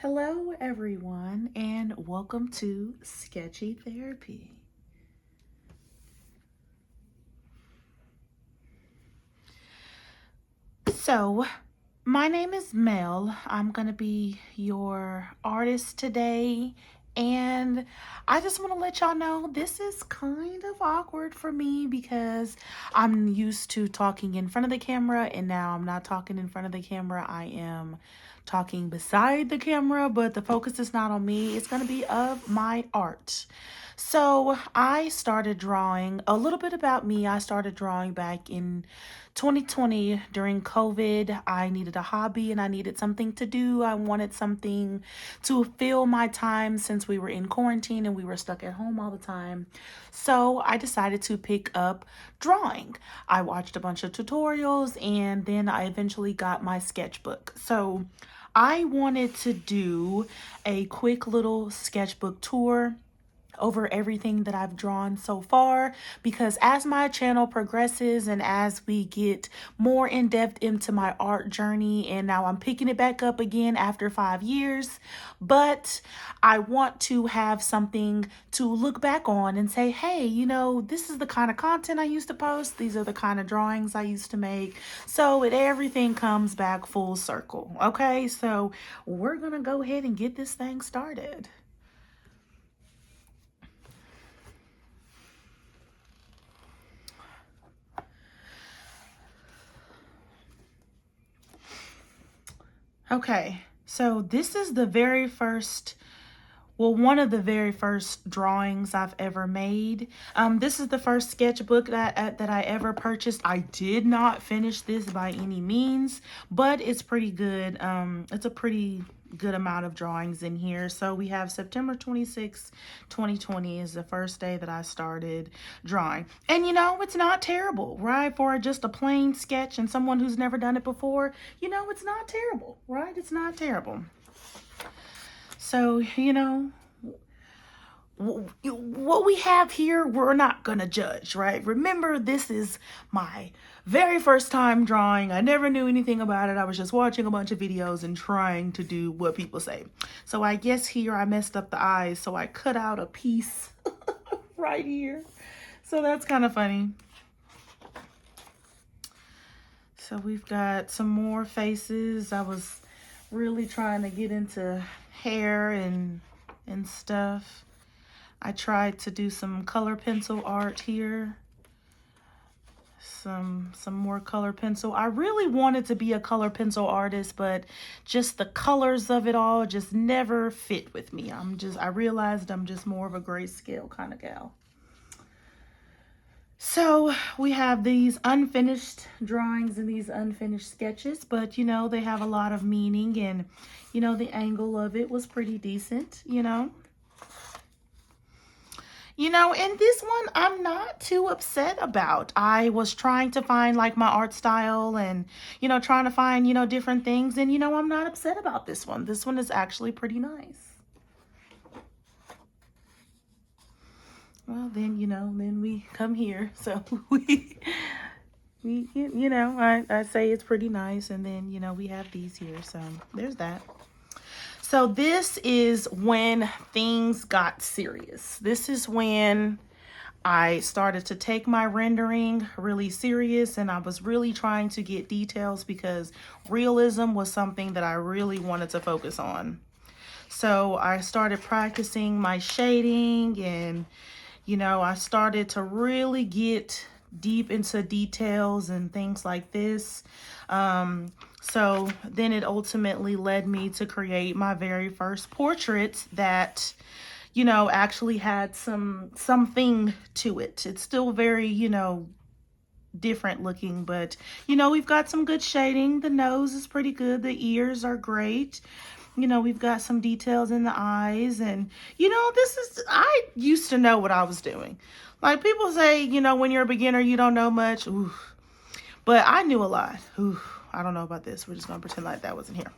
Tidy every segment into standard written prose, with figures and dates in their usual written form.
Hello, everyone, and welcome to Sketchy Therapy. So, my name is Mel. I'm going to be your artist today, and I just want to let y'all know this is kind of awkward for me because I'm used to talking in front of the camera, and now I'm not talking in front of the camera. I am talking beside the camera, but the focus is not on me. It's going to be of my art. So I started drawing a little bit about me. I started drawing back in 2020 during COVID. I needed a hobby and I needed something to do. I wanted something to fill my time since we were in quarantine and we were stuck at home all the time. So I decided to pick up drawing. I watched a bunch of tutorials and then I eventually got my sketchbook. So I wanted to do a quick little sketchbook tour over everything that I've drawn so far, because as my channel progresses and as we get more in depth into my art journey, and now I'm picking it back up again after 5 years, but I want to have something to look back on and say, hey, this is the kind of content I used to post. These are the kind of drawings I used to make. So everything comes back full circle. Okay, so we're gonna go ahead and get this thing started. Okay, so this is the very first, one of the very first drawings I've ever made. This is the first sketchbook that I ever purchased. I did not finish this by any means, but it's pretty good. It's a pretty good amount of drawings in here. So we have September 26, 2020 is the first day that I started drawing. And it's not terrible, right? For just a plain sketch and someone who's never done it before, it's not terrible, right? It's not terrible. So, what we have here, we're not gonna judge, right? Remember, this is my very first time drawing. I never knew anything about it. I was just watching a bunch of videos and trying to do what people say. So I guess here I messed up the eyes, so I cut out a piece right here. So that's kind of funny. So we've got some more faces. I was really trying to get into hair and stuff. I tried to do some color pencil art here. Some more color pencil. I really wanted to be a color pencil artist, but just the colors of it all just never fit with me. I realized I'm just more of a grayscale kind of gal. So we have these unfinished drawings and these unfinished sketches, but they have a lot of meaning, and the angle of it was pretty decent, and this one I'm not too upset about. I was trying to find like my art style and, trying to find, different things. And, I'm not upset about this one. This one is actually pretty nice. Well, then, then we come here. So I say it's pretty nice. And then, we have these here. So there's that. So this is when things got serious. This is when I started to take my rendering really serious, and I was really trying to get details because realism was something that I really wanted to focus on. So I started practicing my shading, and I started to really get deep into details and things like this. So then it ultimately led me to create my very first portrait that, actually had something to it. It's still very, different looking, but, we've got some good shading. The nose is pretty good. The ears are great. We've got some details in the eyes, and, I used to know what I was doing. Like people say, when you're a beginner, you don't know much. Ooh. But I knew a lot. Ooh, I don't know about this. We're just going to pretend like that wasn't here.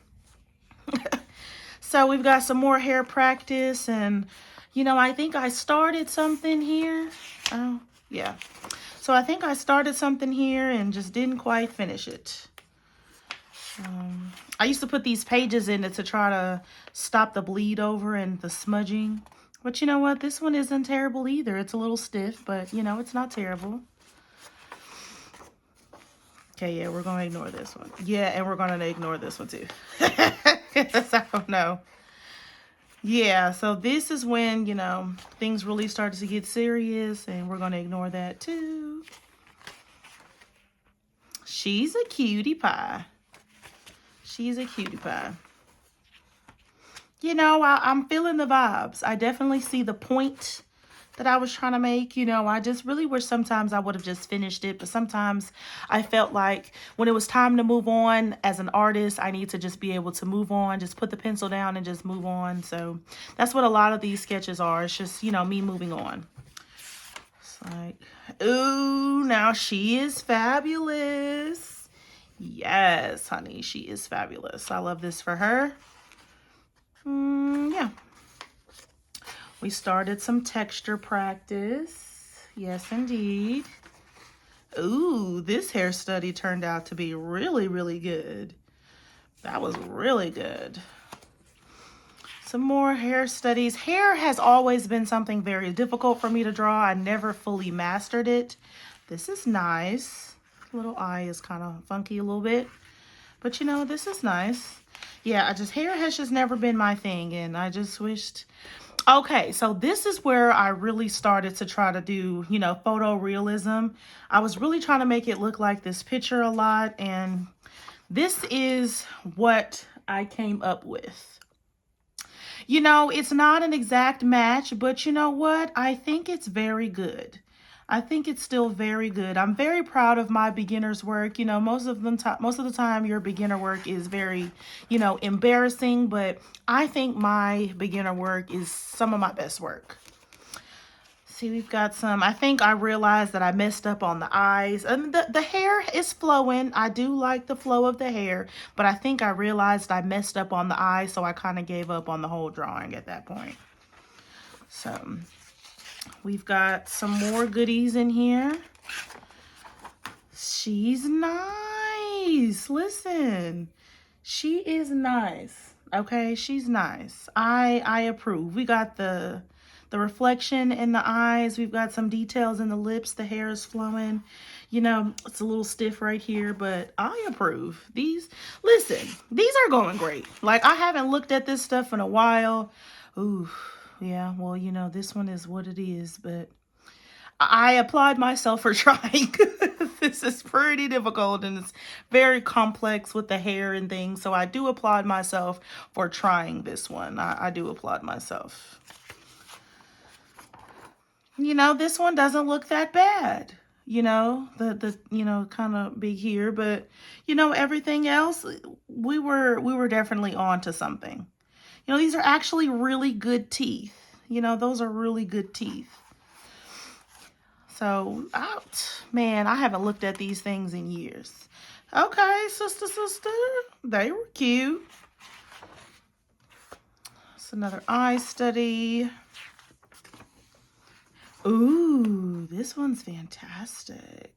So we've got some more hair practice, and, I think I started something here. Oh, yeah. So I think I started something here and just didn't quite finish it. I used to put these pages in it to try to stop the bleed over and the smudging. But you know what? This one isn't terrible either. It's a little stiff, but you know, it's not terrible. Okay, yeah, we're going to ignore this one. Yeah, and we're going to ignore this one too. I don't know. Yeah, so this is when, you know, things really started to get serious, and we're going to ignore that too. She's a cutie pie. She's a cutie pie. You know, I'm feeling the vibes. I definitely see the point that I was trying to make. You know, I just really wish sometimes I would have just finished it. But sometimes I felt like when it was time to move on as an artist, I need to just be able to move on, just put the pencil down and just move on. So that's what a lot of these sketches are. It's just, you know, me moving on. It's like, ooh, now she is fabulous. Yes, honey, she is fabulous. I love this for her. Yeah. We started some texture practice. Yes, indeed. Ooh, this hair study turned out to be really, really good. That was really good. Some more hair studies. Hair has always been something very difficult for me to draw. I never fully mastered it. This is nice. Little eye is kind of funky a little bit. But you know, this is nice. Yeah, hair has just never been my thing, and I just wished. Okay, so this is where I really started to try to do, you know, photorealism. I was really trying to make it look like this picture a lot, and this is what I came up with. You know, it's not an exact match, but you know what? I think it's very good. I think it's still very good. I'm very proud of my beginner's work. You know, most of the time your beginner work is very, you know, embarrassing, but I think my beginner work is some of my best work. See, we've got some, I think I realized that I messed up on the eyes. And the hair is flowing. I do like the flow of the hair, but I think I realized I messed up on the eyes, so I kind of gave up on the whole drawing at that point. So we've got some more goodies in here. She's nice. Listen, she is nice. Okay, she's nice. I approve. We got the reflection in the eyes. We've got some details in the lips. The hair is flowing. You know, it's a little stiff right here, but I approve. Listen, these are going great. Like, I haven't looked at this stuff in a while. Ooh, yeah, well, you know, this one is what it is, but I applaud myself for trying. This is pretty difficult, and it's very complex with the hair and things. So I do applaud myself for trying this one. I do applaud myself. You know, this one doesn't look that bad. You know, the you know, kind of big here, but you know, everything else, we were definitely on to something. You know, these are actually really good teeth. You know, those are really good teeth. So, man, I haven't looked at these things in years. Okay, sister, they were cute. It's another eye study. Ooh, this one's fantastic.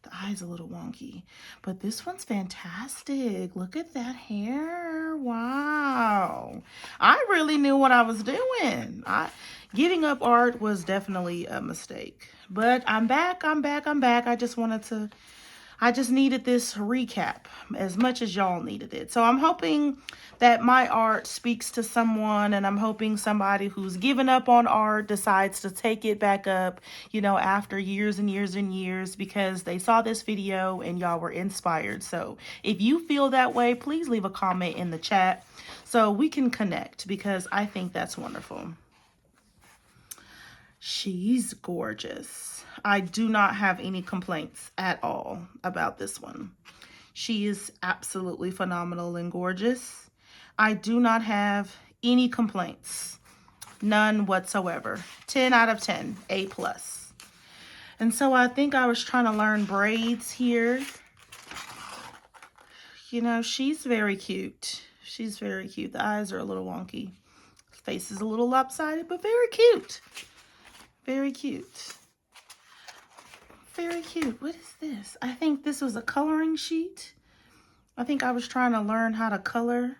The eye's a little wonky, but this one's fantastic. Look at that hair. Wow. I really knew what I was doing. Giving up art was definitely a mistake. But I'm back. I just needed this recap as much as y'all needed it. So I'm hoping that my art speaks to someone, and I'm hoping somebody who's given up on art decides to take it back up, you know, after years and years and years, because they saw this video and y'all were inspired. So if you feel that way, please leave a comment in the chat so we can connect, because I think that's wonderful. She's gorgeous. I do not have any complaints at all about this one. She is absolutely phenomenal and gorgeous. I do not have any complaints. None whatsoever. 10 out of 10. A+. And so I think I was trying to learn braids here. You know, she's very cute. She's very cute. The eyes are a little wonky. Face is a little lopsided, but very cute. Very cute. Very cute. What is this? I think this was a coloring sheet. I think I was trying to learn how to color.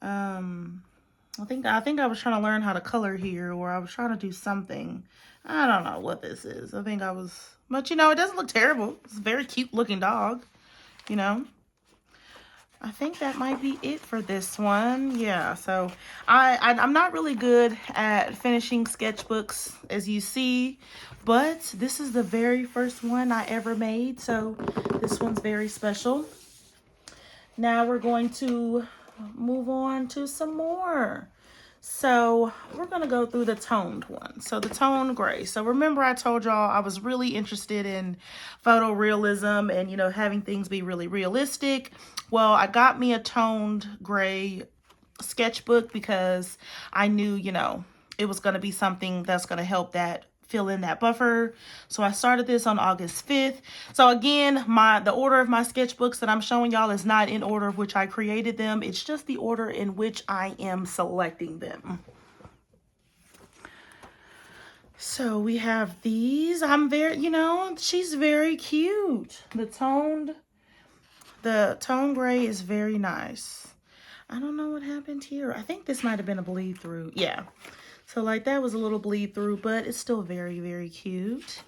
I think I was trying to learn how to color here, or I was trying to do something. I don't know what this is. I think I was, but you know, it doesn't look terrible. It's a very cute looking dog, you know. I think that might be it for this one. Yeah, so I'm not really good at finishing sketchbooks, as you see, but this is the very first one I ever made, so this one's very special. Now we're going to move on to some more. So we're going to go through the toned one. So the tone gray. So remember I told y'all I was really interested in photorealism and, you know, having things be really realistic. Well, I got me a toned gray sketchbook because I knew, you know, it was going to be something that's going to help that fill in that buffer. So I started this on August 5th. So again, the order of my sketchbooks that I'm showing y'all is not in order of which I created them. It's just the order in which I am selecting them. So we have these. I'm very, you know, she's very cute. The tone gray is very nice. I don't know what happened here. I think this might have been a bleed through. Yeah. So like that was a little bleed through, but it's still very, very cute.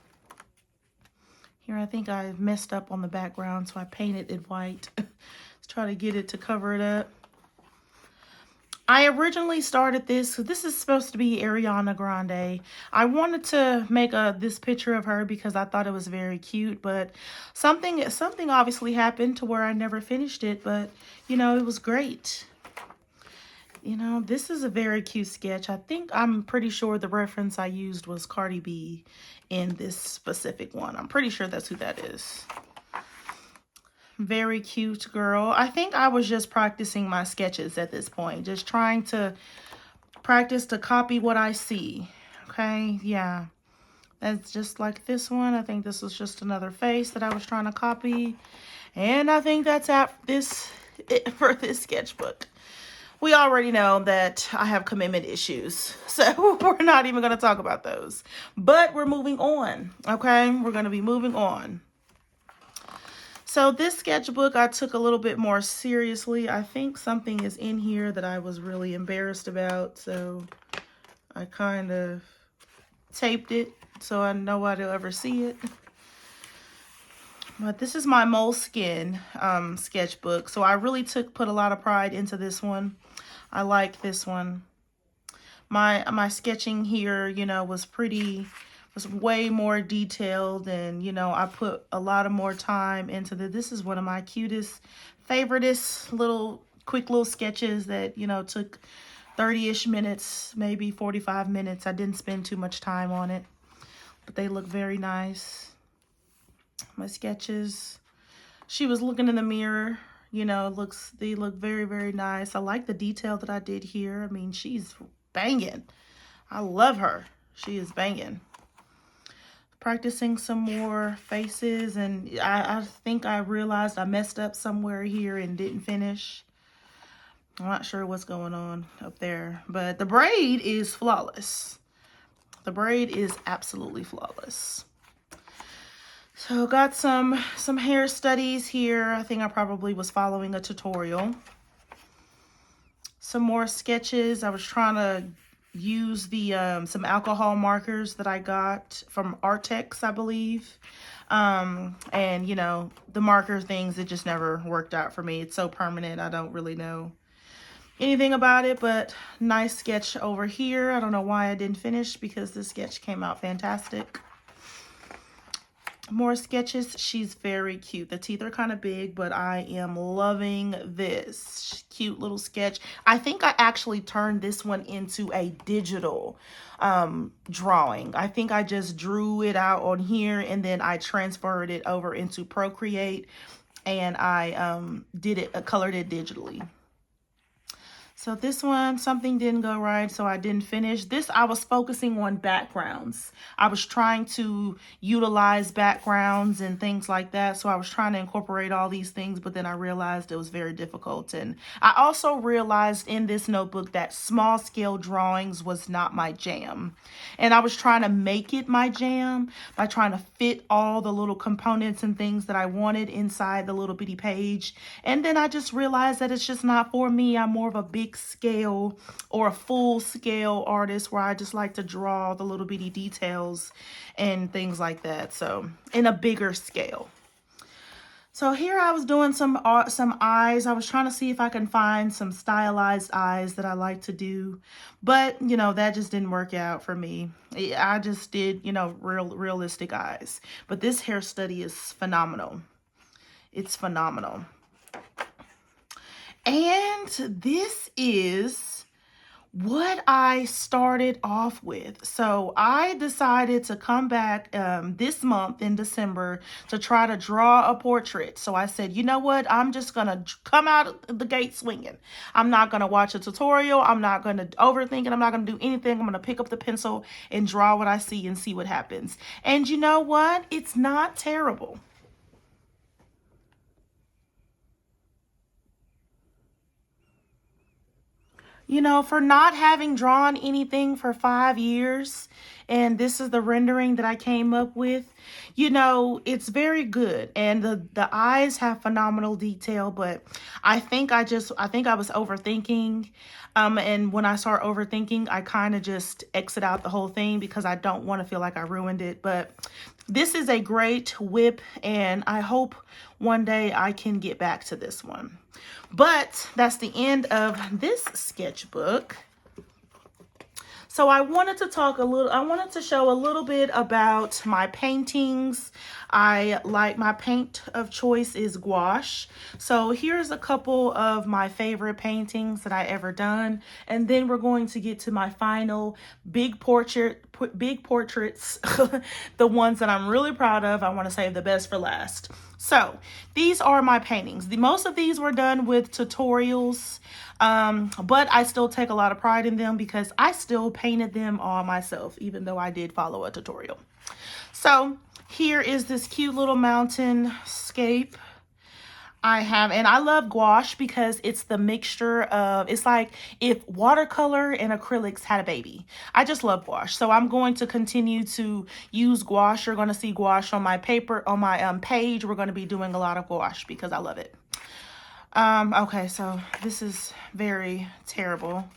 Here I think I messed up on the background, so I painted it white. Let's try to get it to cover it up. I originally started this, so this is supposed to be Ariana Grande. I wanted to make this picture of her because I thought it was very cute, but something obviously happened to where I never finished it, but you know, it was great. You know, this is a very cute sketch. I'm pretty sure the reference I used was Cardi B in this specific one. I'm pretty sure that's who that is. Very cute girl. I think I was just practicing my sketches at this point. Just trying to practice to copy what I see. Okay, yeah. That's just like this one. I think this was just another face that I was trying to copy. And I think that's it for this sketchbook. We already know that I have commitment issues, so we're not even going to talk about those. But we're moving on, okay? We're going to be moving on. So this sketchbook I took a little bit more seriously. I think something is in here that I was really embarrassed about, so I kind of taped it so I know nobody will ever see it. But this is my Moleskine sketchbook, so I really put a lot of pride into this one. I like this one. My sketching here, you know, was way more detailed, and you know, I put a lot of more time into this is one of my cutest, favoriteest quick little sketches that, you know, took 30-ish minutes, maybe 45 minutes. I didn't spend too much time on it, but they look very nice. My sketches. She was looking in the mirror. You know, they look very, very nice. I like the detail that I did here. I mean, she's banging. I love her. She is banging. Practicing some more faces, and I think I realized I messed up somewhere here and didn't finish. I'm not sure what's going on up there, but the braid is flawless. The braid is absolutely flawless. So got some hair studies here. I think I probably was following a tutorial. Some more sketches. I was trying to use the some alcohol markers that I got from Artex, I believe. And you know, the marker things, it just never worked out for me. It's so permanent. I don't really know anything about it, but nice sketch over here. I don't know why I didn't finish because this sketch came out fantastic. More sketches. She's very cute. The teeth are kind of big, but I am loving this cute little sketch. I think I actually turned this one into a digital drawing. I think I just drew it out on here and then I transferred it over into Procreate, and I colored it digitally. So this one, something didn't go right, so I didn't finish. This, I was focusing on backgrounds. I was trying to utilize backgrounds and things like that. So I was trying to incorporate all these things, but then I realized it was very difficult. And I also realized in this notebook that small scale drawings was not my jam. And I was trying to make it my jam by trying to fit all the little components and things that I wanted inside the little bitty page. And then I just realized that it's just not for me. I'm more of a big scale or a full scale artist where I just like to draw the little bitty details and things like that. So in a bigger scale. So here I was doing some eyes. I was trying to see if I can find some stylized eyes that I like to do. But, you know, that just didn't work out for me. I just did, you know, realistic eyes. But this hair study is phenomenal. It's phenomenal. And this is what I started off with. So I decided to come back this month in December to try to draw a portrait. So I said, you know what? I'm just going to come out the gate swinging. I'm not going to watch a tutorial. I'm not going to overthink it. I'm not going to do anything. I'm going to pick up the pencil and draw what I see and see what happens. And you know what? It's not terrible. You know, for not having drawn anything for 5 years, and this is the rendering that I came up with, you know, it's very good. And the eyes have phenomenal detail, but I think I was overthinking. And when I start overthinking, I kind of just exit out the whole thing because I don't want to feel like I ruined it. But this is a great whip, and I hope one day I can get back to this one. But that's the end of this sketchbook. So I wanted to show a little bit about my paintings. My paint of choice is gouache. So here's a couple of my favorite paintings that I ever done. And then we're going to get to my final big portraits, the ones that I'm really proud of. I want to save the best for last. So these are my paintings. Most of these were done with tutorials, but I still take a lot of pride in them because I still painted them all myself, even though I did follow a tutorial. So here is this cute little mountain scape and I love gouache because it's the mixture of, it's like if watercolor and acrylics had a baby. I just love gouache. So I'm going to continue to use gouache. You're going to see gouache on my paper, on my page. We're going to be doing a lot of gouache because I love it. Okay, so this is very terrible.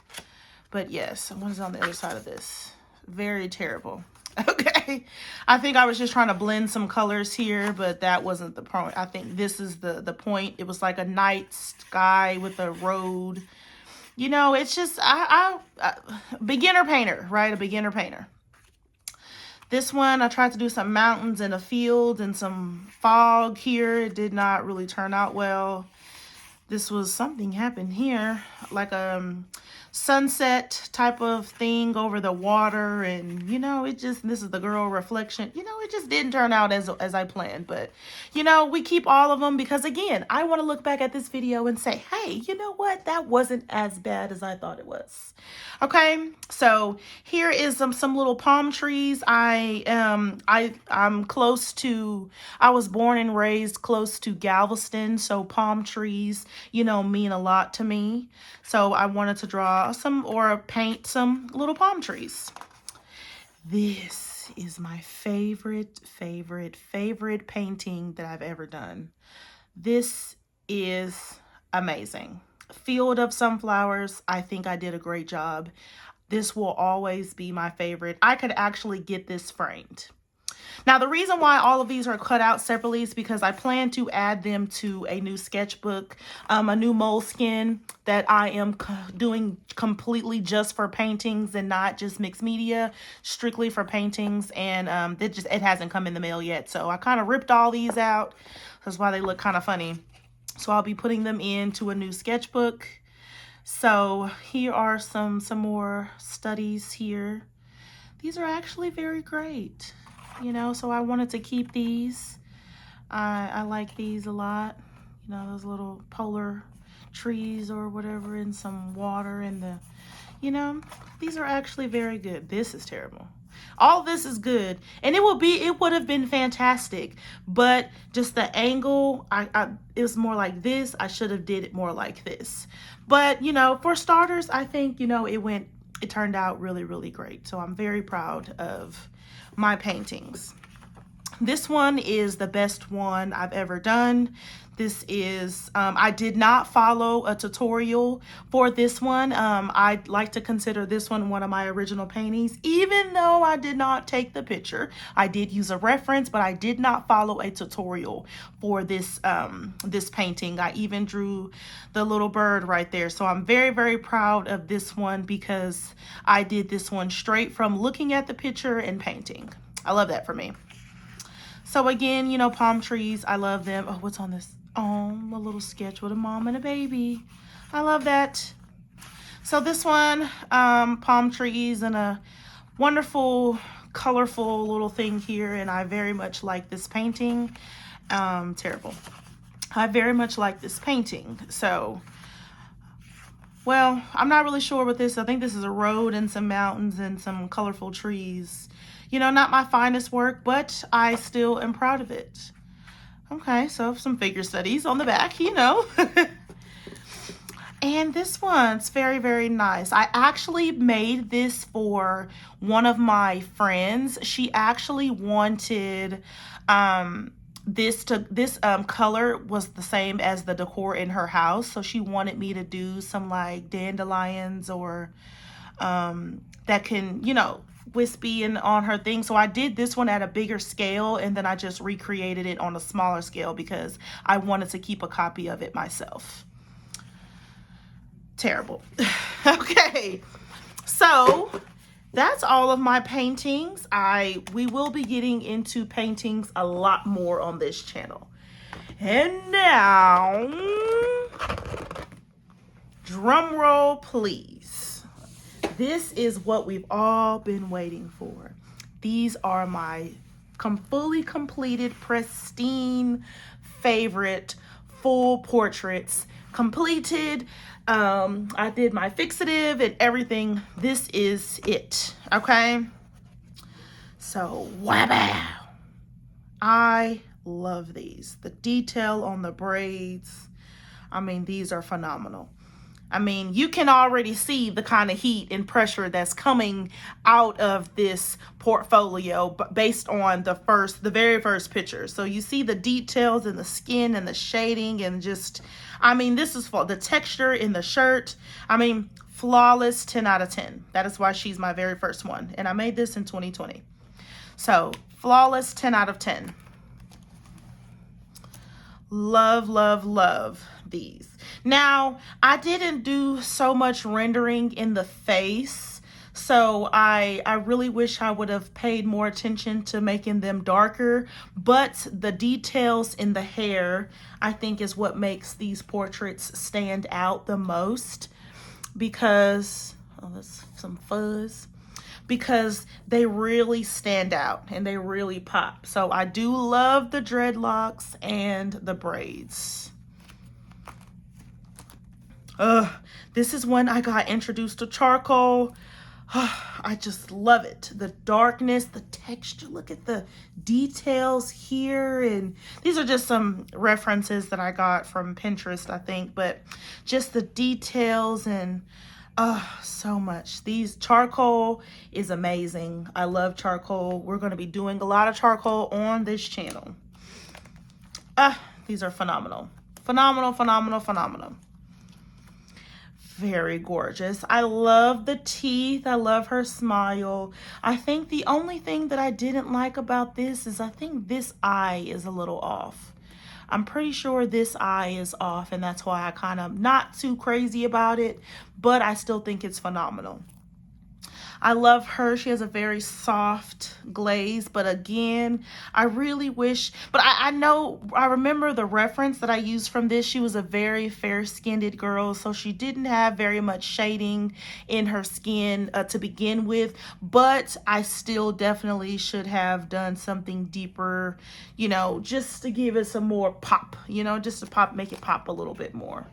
But yes, what is on the other side of this? Very terrible. Okay, I think I was just trying to blend some colors here, but that wasn't the point. I think this is the point. It was like a night sky with a road. You know, it's just, beginner painter, right? A beginner painter. This one, I tried to do some mountains and a field and some fog here. It did not really turn out well. This was something happened here, like a sunset type of thing over the water, and you know, this is the girl reflection. You know, it just didn't turn out as I planned, but you know, we keep all of them because again, I want to look back at this video and say, hey, you know what, that wasn't as bad as I thought it was. Okay, so here is some little palm trees. I'm close to, I was born and raised close to Galveston, so palm trees, you know, mean a lot to me. So I wanted to draw or paint some little palm trees. This is my favorite painting that I've ever done. This is amazing. Field of sunflowers. I think I did a great job. This will always be my favorite. I could actually get this framed. Now, the reason why all of these are cut out separately is because I plan to add them to a new sketchbook, a new moleskin that I am doing completely just for paintings and not just mixed media, strictly for paintings. And it hasn't come in the mail yet. So I kind of ripped all these out. That's why they look kind of funny. So I'll be putting them into a new sketchbook. So here are some more studies here. These are actually very great. You know, so I wanted to keep these. I like these a lot. You know, those little polar trees or whatever in some water and these are actually very good. This is terrible. All this is good, and it would have been fantastic, but just the angle, it was more like this. I should have did it more like this. But for starters, I think it turned out really, really great. So I'm very proud of my paintings. This one is the best one I've ever done. This is, I did not follow a tutorial for this one. I'd like to consider this one of my original paintings, even though I did not take the picture. I did use a reference, but I did not follow a tutorial for this, this painting. I even drew the little bird right there. So I'm very, very proud of this one because I did this one straight from looking at the picture and painting. I love that for me. So again, palm trees, I love them. Oh, what's on this? Oh, a little sketch with a mom and a baby. I love that. So this one, palm trees and a wonderful, colorful little thing here. And I very much like this painting. Terrible. I very much like this painting. So, well, I'm not really sure what this, I think this is a road and some mountains and some colorful trees. Not my finest work, but I still am proud of it. Okay, so some figure studies on the back, And this one's very, very nice. I actually made this for one of my friends. She actually wanted this color was the same as the decor in her house. So she wanted me to do some like dandelions or that can, wispy and on her thing. So I did this one at a bigger scale, and then I just recreated it on a smaller scale because I wanted to keep a copy of it myself. Terrible. Okay, so that's all of my paintings. We will be getting into paintings a lot more on this channel. And now, drum roll please. This is what we've all been waiting for. These are my fully completed, pristine, favorite full portraits. Completed. I did my fixative and everything. This is it. Okay. So, wow. I love these. The detail on the braids. I mean, these are phenomenal. I mean, you can already see the kind of heat and pressure that's coming out of this portfolio based on the very first picture. So you see the details in the skin and the shading and just, I mean, this is for the texture in the shirt. I mean, flawless 10 out of 10. That is why she's my very first one. And I made this in 2020. So flawless 10 out of 10. Love, love, love these. Now, I didn't do so much rendering in the face, so I really wish I would have paid more attention to making them darker, but the details in the hair, I think, is what makes these portraits stand out the most because, oh, that's some fuzz, because they really stand out and they really pop. So I do love the dreadlocks and the braids. This is when I got introduced to charcoal. I just love it. The darkness, the texture, look at the details here. And these are just some references that I got from Pinterest, I think, but just the details and so much. These charcoal is amazing. I love charcoal. We're going to be doing a lot of charcoal on this channel. These are phenomenal. Phenomenal, phenomenal, phenomenal. Very gorgeous. I love the teeth. I love her smile. I think the only thing that I didn't like about this is I think this eye is a little off. I'm pretty sure this eye is off, and that's why I kind of not too crazy about it, but I still think it's phenomenal. I love her. She has a very soft glaze, but again, I really wish, but I remember the reference that I used from this. She was a very fair-skinned girl, so she didn't have very much shading in her skin to begin with, but I still definitely should have done something deeper, just to give it some more pop, just to make it pop a little bit more.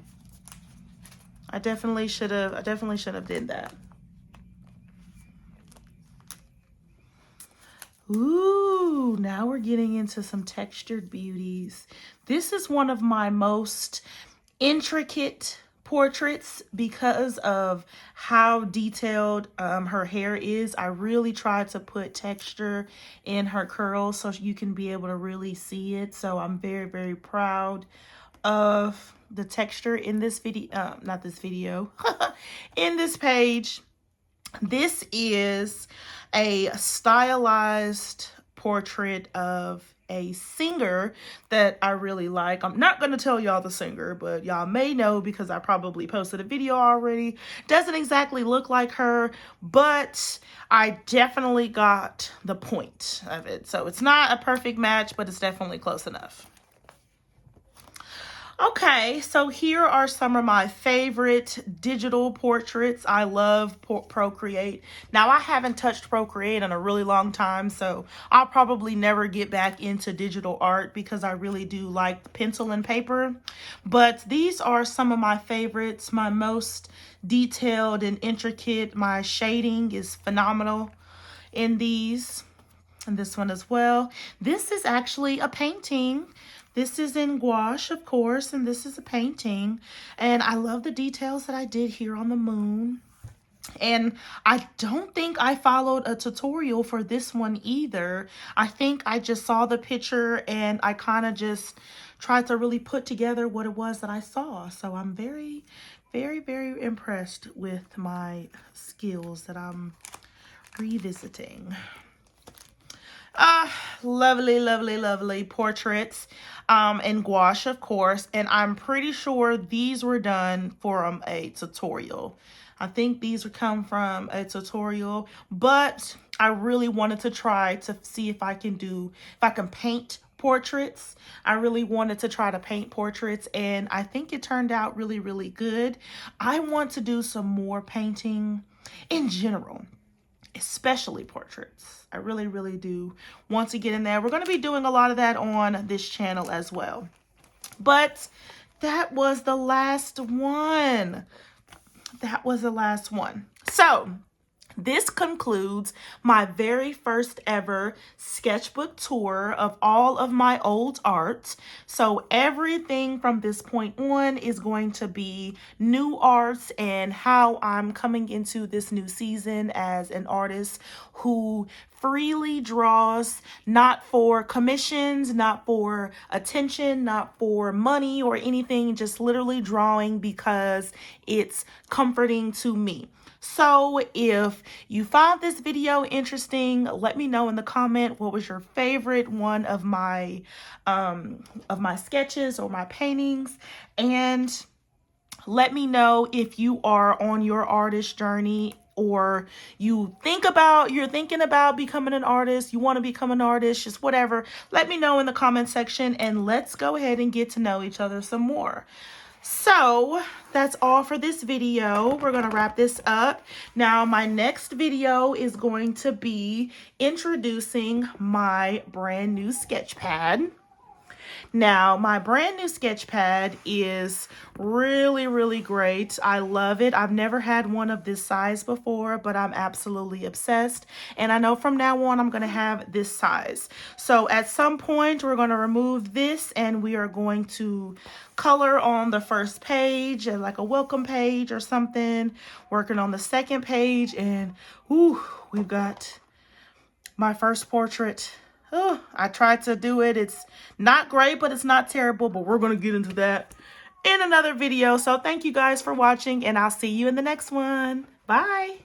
I definitely should have did that. Ooh, now we're getting into some textured beauties. This is one of my most intricate portraits because of how detailed her hair is. I really tried to put texture in her curls so you can be able to really see it. So I'm very, very proud of the texture in this video, not this video, in this page. This is a stylized portrait of a singer that I really like. I'm not going to tell y'all the singer, but y'all may know because I probably posted a video already. Doesn't exactly look like her, but I definitely got the point of it. So it's not a perfect match, but it's definitely close enough. Okay, so here are some of my favorite digital portraits. I love Procreate. Now, I haven't touched Procreate in a really long time, so I'll probably never get back into digital art because I really do like pencil and paper. But these are some of my favorites, my most detailed and intricate. My shading is phenomenal in these, and this one as well. This is actually a painting. This is in gouache, of course, and this is a painting. And I love the details that I did here on the moon. And I don't think I followed a tutorial for this one either. I think I just saw the picture and I kind of just tried to really put together what it was that I saw. So I'm very, very, very impressed with my skills that I'm revisiting. Lovely, lovely, lovely portraits in gouache, of course. And I'm pretty sure these were done from a tutorial. I think these would come from a tutorial, but I really wanted to try to see if I can paint portraits. I really wanted to try to paint portraits, and I think it turned out really, really good. I want to do some more painting in general, especially portraits. I really, really do want to get in there. We're going to be doing a lot of that on this channel as well. But that was the last one. That was the last one. So this concludes my very first ever sketchbook tour of all of my old art. So everything from this point on is going to be new arts and how I'm coming into this new season as an artist who freely draws, not for commissions, not for attention, not for money or anything, just literally drawing because it's comforting to me. So if you found this video interesting, let me know in the comment what was your favorite one of my sketches or my paintings, and let me know if you are on your artist journey or you're thinking about becoming an artist, you want to become an artist, just whatever. Let me know in the comment section and let's go ahead and get to know each other some more. So that's all for this video. We're going to wrap this up. Now, my next video is going to be introducing my brand new sketch pad. Now, my brand new sketch pad is really, really great. I love it. I've never had one of this size before, but I'm absolutely obsessed. And I know from now on, I'm going to have this size. So at some point, we're going to remove this and we are going to color on the first page and like a welcome page or something, working on the second page. And we've got my first portrait. Oh, I tried to do it. It's not great, but it's not terrible. But we're going to get into that in another video. So thank you guys for watching, and I'll see you in the next one. Bye.